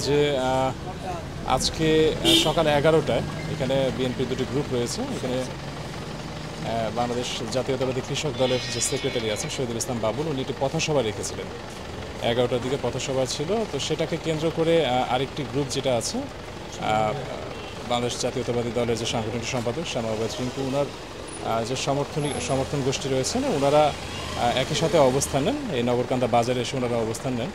যে আজকে সকাল 11টায় এখানে বিএনপির দুটি গ্রুপ রয়েছে। এখানে বাংলাদেশ জাতীয়তাবাদী কৃষক দলের যে সেক্রেটারি আছেন শহীদুল ইসলাম বাবুল, উনি একটি পথসভা রেখেছিলেন। 11টার দিকে পথসভা ছিল, তো সেটাকে কেন্দ্র করে আরেকটি গ্রুপ যেটা আছে বাংলাদেশ জাতীয়তাবাদী দলের যে সাংগঠনিক সম্পাদক শ্যামাবাজ রিঙ্কু, ওনার যে সমর্থন গোষ্ঠী রয়েছেন, ওনারা একই সাথে অবস্থান নেন। এই নগরকান্দা বাজারে এসে ওনারা অবস্থান নেন।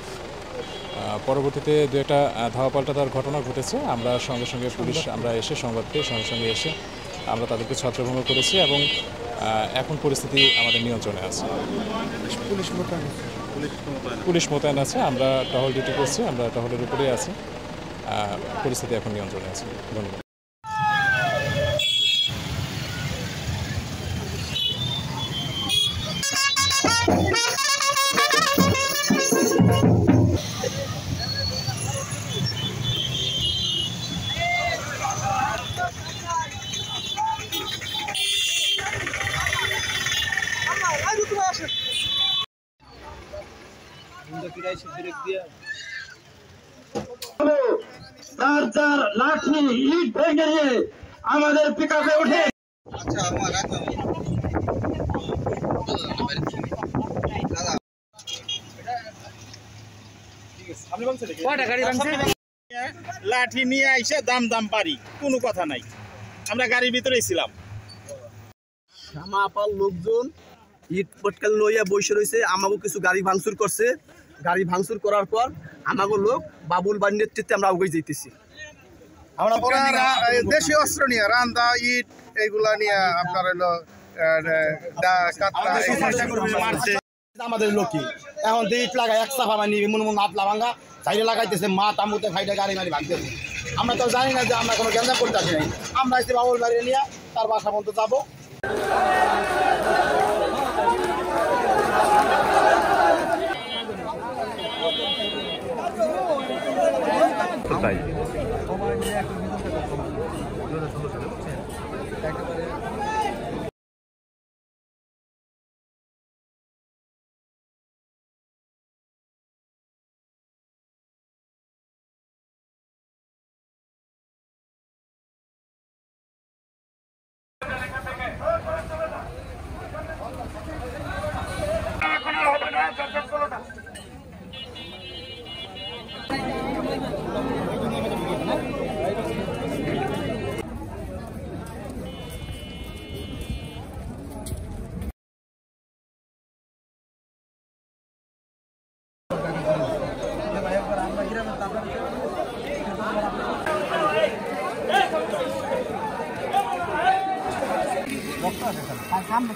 পরবর্তীতে দু একটা ধাওয়া পাল্টা দেওয়ার ঘটনা ঘটেছে। আমরা সঙ্গে সঙ্গে পুলিশ আমরা এসে সংবাদ পেয়ে সঙ্গে সঙ্গে এসে আমরা তাদেরকে ছত্রভঙ্গ করেছি এবং এখন পরিস্থিতি আমাদের নিয়ন্ত্রণে আছে। পুলিশ মোতায়েন আছে, আমরা টহল ডিউটি করছি, আমরা টহলের উপরেই আছি। পরিস্থিতি এখন নিয়ন্ত্রণে আছে। ধন্যবাদ। লাঠি ইট ভেঙে নিয়ে আমাদের পিকআপে উঠে লাঠি নিয়ে আইসে দাম দাম পারি, কোনো কথা নাই। আমরা গাড়ির ভিতরেই ছিলাম। শ্যামাপাল লোকজন ইট পটকাল লইয়া বসে রয়েছে। আমাকে কিছু গাড়ি ভাঙচুর করছে। গাড়ি ভাঙচুর করার পর আমাকে লোক বাবুল বাড়ির নেতৃত্বে আমরা উগে যেতেছি। আমরা দেশীয় অস্ত্র নিয়ে রান্দা ইট এইগুলা নিয়ে আপনার হলো মারছে আমাদের লোকই এখন ইট লাগাই এক চাপা মানি মন নাতলা ভাঙা সাইডে লাগাইতেছে, মা তামুতে সাইডে গাড়ি মারি ভাঙতেছে। আমরা তো জানি না যে আমরা কোনো গ্যাঞ্জাম করতে আসি নাই। আমরা এসে বাবুল বাড়ি নিয়ে তার বাসা পর্যন্ত যাবো। সামনে